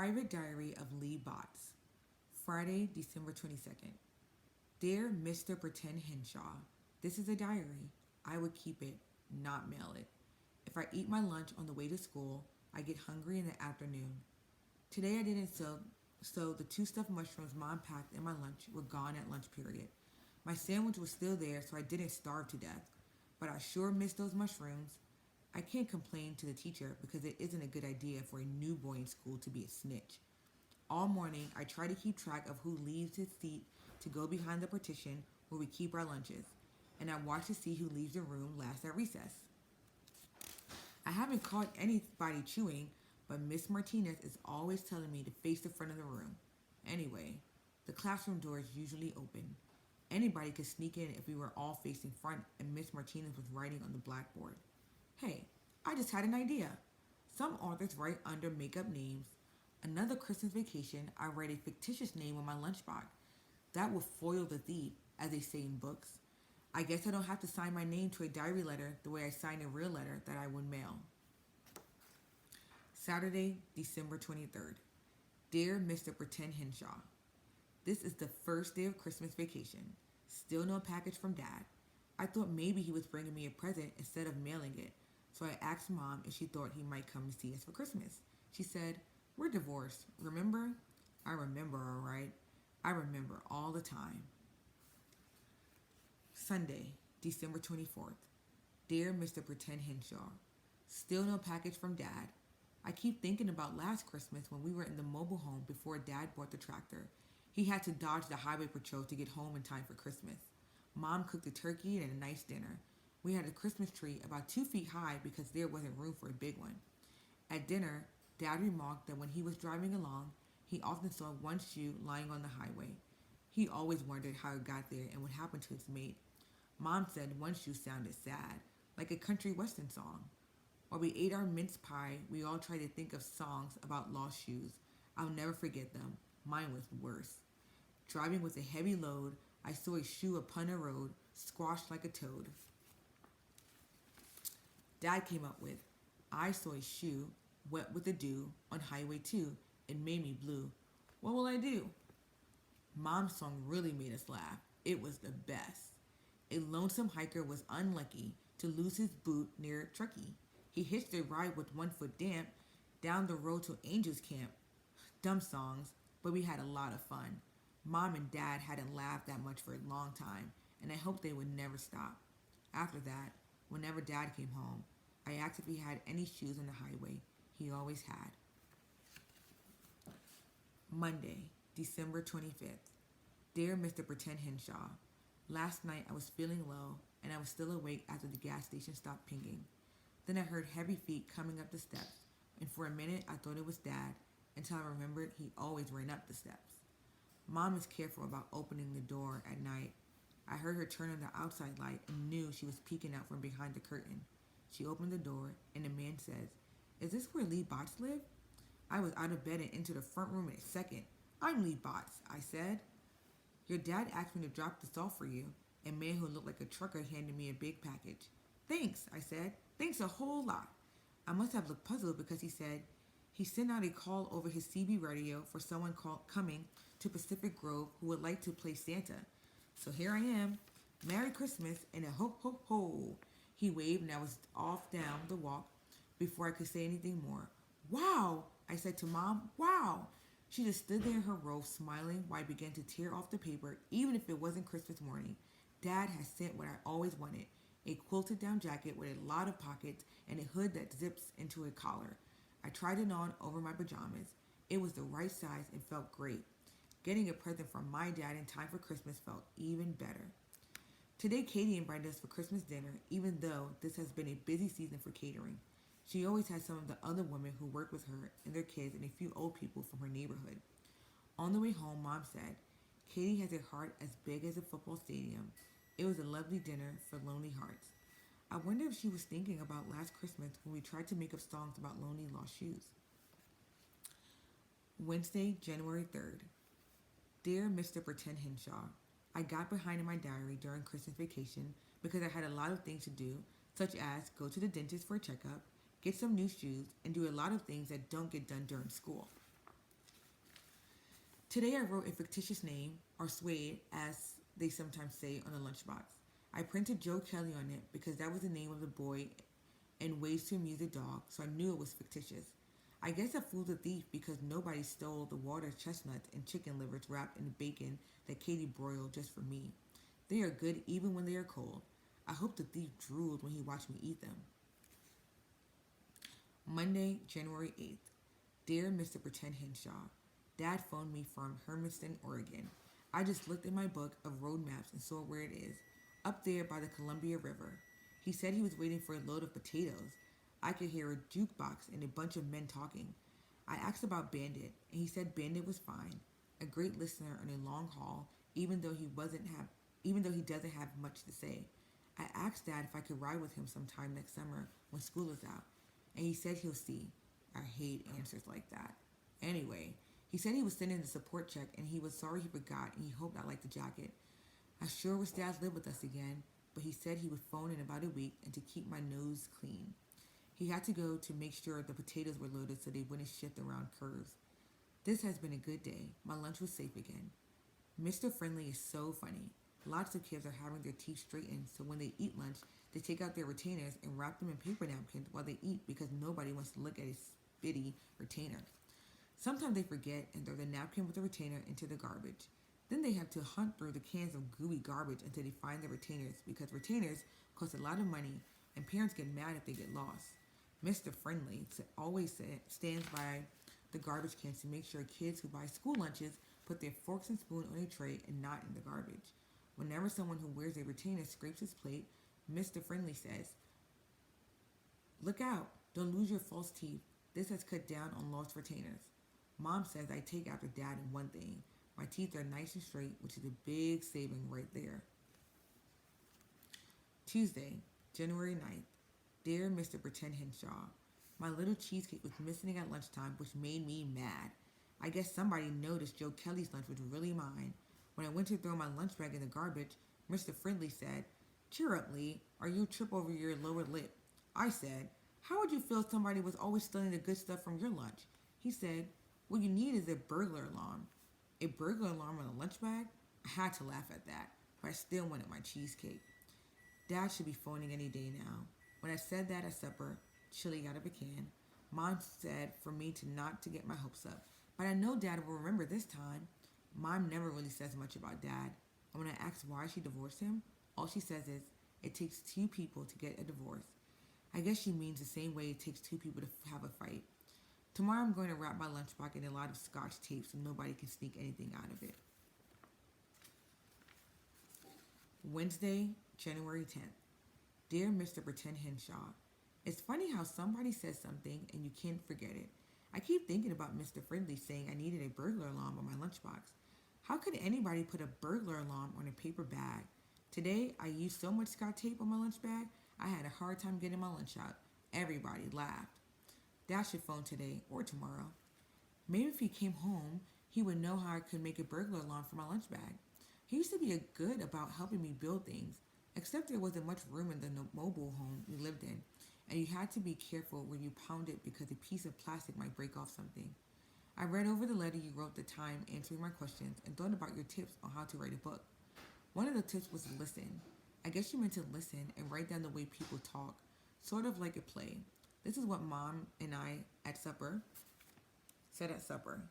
Private Diary of Lee Botts. Friday, December 22nd. Dear Mr. Pretend Henshaw, this is a diary. I would keep it, not mail it. If I eat my lunch on the way to school, I get hungry in the afternoon. Today I didn't so the two stuffed mushrooms mom packed in my lunch were gone at lunch period. My sandwich was still there, so I didn't starve to death. But I sure miss those mushrooms. I can't complain to the teacher because it isn't a good idea for a new boy in school to be a snitch. All morning, I try to keep track of who leaves his seat to go behind the partition where we keep our lunches, and I watch to see who leaves the room last at recess. I haven't caught anybody chewing, but Miss Martinez is always telling me to face the front of the room. Anyway, the classroom door is usually open. Anybody could sneak in if we were all facing front and Miss Martinez was writing on the blackboard. Hey, I just had an idea. Some authors write under make-up names. Another Christmas vacation, I write a fictitious name on my lunchbox. That will foil the thief, as they say in books. I guess I don't have to sign my name to a diary letter the way I sign a real letter that I would mail. Saturday, December 23rd. Dear Mr. Pretend Henshaw, this is the first day of Christmas vacation. Still no package from Dad. I thought maybe he was bringing me a present instead of mailing it, so I asked Mom if she thought he might come to see us for Christmas. She said, "We're divorced, remember?" I remember, all right. I remember all the time. Sunday, December 24th. Dear Mr. Pretend Henshaw, still no package from Dad. I keep thinking about last Christmas when we were in the mobile home before Dad bought the tractor. He had to dodge the highway patrol to get home in time for Christmas. Mom cooked a turkey and a nice dinner. We had a Christmas tree about 2 feet high because there wasn't room for a big one. At dinner, Dad remarked that when he was driving along, he often saw one shoe lying on the highway. He always wondered how it got there and what happened to its mate. Mom said one shoe sounded sad, like a country western song. While we ate our mince pie, we all tried to think of songs about lost shoes. I'll never forget them. Mine was worse. Driving with a heavy load, I saw a shoe upon a road, squashed like a toad. Dad came up with, I saw a shoe, wet with the dew, on Highway 2. It made me blue. What will I do? Mom's song really made us laugh. It was the best. A lonesome hiker was unlucky to lose his boot near Truckee. He hitched a ride with 1 foot damp down the road to Angel's Camp. Dumb songs, but we had a lot of fun. Mom and Dad hadn't laughed that much for a long time, and I hoped they would never stop. After that, whenever Dad came home, I asked if he had any shoes on the highway. He always had. Monday, December 25th. Dear Mr. Pretend Henshaw, last night I was feeling low and I was still awake after the gas station stopped pinging. Then I heard heavy feet coming up the steps, and for a minute I thought it was Dad until I remembered he always ran up the steps. Mom is careful about opening the door at night. I heard her turn on the outside light and knew she was peeking out from behind the curtain. She opened the door and a man says, "Is this where Lee Botts live?" I was out of bed and into the front room in a second. "I'm Lee Botts," I said. "Your dad asked me to drop this off for you." A man who looked like a trucker handed me a big package. "Thanks," I said. "Thanks a whole lot." I must have looked puzzled because he said he sent out a call over his CB radio for someone coming to Pacific Grove who would like to play Santa. So here I am. "Merry Christmas and a ho ho ho." He waved and I was off down the walk before I could say anything more. "Wow," I said to Mom. "Wow." She just stood there in her robe smiling while I began to tear off the paper even if it wasn't Christmas morning. Dad had sent what I always wanted, a quilted down jacket with a lot of pockets and a hood that zips into a collar. I tried it on over my pajamas. It was the right size and felt great. Getting a present from my dad in time for Christmas felt even better. Today Katie invited us for Christmas dinner, even though this has been a busy season for catering. She always has some of the other women who work with her and their kids and a few old people from her neighborhood. On the way home, Mom said, "Katie has a heart as big as a football stadium." It was a lovely dinner for lonely hearts. I wonder if she was thinking about last Christmas when we tried to make up songs about lonely lost shoes. Wednesday, January 3rd. Dear Mr. Pretend Henshaw, I got behind in my diary during Christmas vacation because I had a lot of things to do, such as go to the dentist for a checkup, get some new shoes, and do a lot of things that don't get done during school. Today I wrote a fictitious name, or Suede, as they sometimes say on the lunchbox. I printed Joe Kelly on it because that was the name of the boy and ways to amuse a dog, so I knew it was fictitious. I guess I fooled the thief because nobody stole the water chestnuts and chicken livers wrapped in bacon that Katie broiled just for me. They are good even when they are cold. I hope the thief drooled when he watched me eat them. Monday, January 8th. Dear Mr. Pretend Henshaw, Dad phoned me from Hermiston, Oregon. I just looked at my book of road maps and saw where it is, up there by the Columbia River. He said he was waiting for a load of potatoes. I could hear a jukebox and a bunch of men talking. I asked about Bandit, and he said Bandit was fine, a great listener on a long haul, even though he doesn't have much to say. I asked Dad if I could ride with him sometime next summer when school is out, and he said he'll see. I hate answers like that. Anyway, he said he was sending the support check and he was sorry he forgot and he hoped I liked the jacket. I sure wish Dad lived with us again, but he said he would phone in about a week and to keep my nose clean. He had to go to make sure the potatoes were loaded so they wouldn't shift around curves. This has been a good day. My lunch was safe again. Mr. Friendly is so funny. Lots of kids are having their teeth straightened, so when they eat lunch, they take out their retainers and wrap them in paper napkins while they eat because nobody wants to look at a spitty retainer. Sometimes they forget and throw the napkin with the retainer into the garbage. Then they have to hunt through the cans of gooey garbage until they find the retainers because retainers cost a lot of money and parents get mad if they get lost. Mr. Friendly always stands by the garbage cans to make sure kids who buy school lunches put their forks and spoon on a tray and not in the garbage. Whenever someone who wears a retainer scrapes his plate, Mr. Friendly says, "Look out, don't lose your false teeth. This has cut down on lost retainers." Mom says I take after Dad in one thing. My teeth are nice and straight, which is a big saving right there. Tuesday, January 9th. Dear Mr. Pretend Henshaw, my little cheesecake was missing at lunchtime, which made me mad. I guess somebody noticed Joe Kelly's lunch was really mine. When I went to throw my lunch bag in the garbage, Mr. Friendly said, "Cheer up, Lee, or you'll trip over your lower lip." I said, "How would you feel if somebody was always stealing the good stuff from your lunch?" He said, "What you need is a burglar alarm." A burglar alarm on a lunch bag? I had to laugh at that, but I still wanted my cheesecake. Dad should be phoning any day now. When I said that at supper, chili out of a can, Mom said for me not to get my hopes up. But I know Dad will remember this time. Mom never really says much about Dad. And when I ask why she divorced him, all she says is, it takes two people to get a divorce. I guess she means the same way it takes two people to have a fight. Tomorrow I'm going to wrap my lunchbox in a lot of scotch tape so nobody can sneak anything out of it. Wednesday, January 10th. Dear Mr. Pretend Henshaw, it's funny how somebody says something and you can't forget it. I keep thinking about Mr. Friendly saying I needed a burglar alarm on my lunchbox. How could anybody put a burglar alarm on a paper bag? Today, I used so much scotch tape on my lunch bag, I had a hard time getting my lunch out. Everybody laughed. Dad should phone today or tomorrow. Maybe if he came home, he would know how I could make a burglar alarm for my lunch bag. He used to be good about helping me build things, except there wasn't much room in the mobile home we lived in, and you had to be careful where you pound it because a piece of plastic might break off something. I read over the letter you wrote the time answering my questions and thought about your tips on how to write a book. One of the tips was listen. I guess you meant to listen and write down the way people talk, sort of like a play. This is what Mom and I said at supper.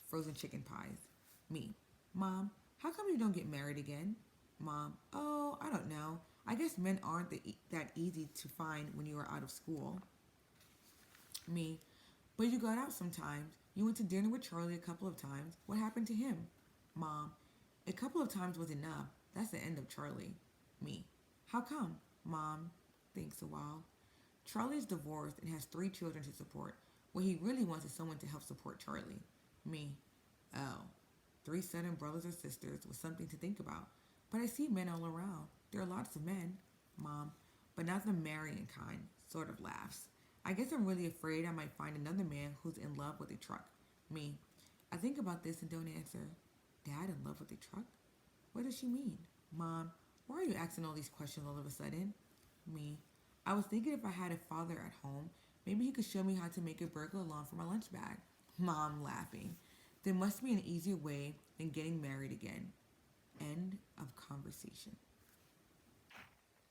Frozen chicken pies. Me. Mom, how come you don't get married again? Mom, oh, I don't know. I guess men aren't that easy to find when you are out of school. Me, but you got out sometimes. You went to dinner with Charlie a couple of times. What happened to him? Mom, a couple of times was enough. That's the end of Charlie. Me, how come? Mom, thinks a while. Charlie is divorced and has 3 children to support. What he really wants is someone to help support Charlie. Me, oh, 3 sudden brothers or sisters was something to think about. But I see men all around. There are lots of men. Mom, but not the marrying kind. Sort of laughs. I guess I'm really afraid I might find another man who's in love with a truck. Me, I think about this and don't answer. Dad in love with a truck? What does she mean? Mom, why are you asking all these questions all of a sudden? Me, I was thinking if I had a father at home, maybe he could show me how to make a burglar alarm for my lunch bag. Mom laughing. There must be an easier way than getting married again. End of conversation.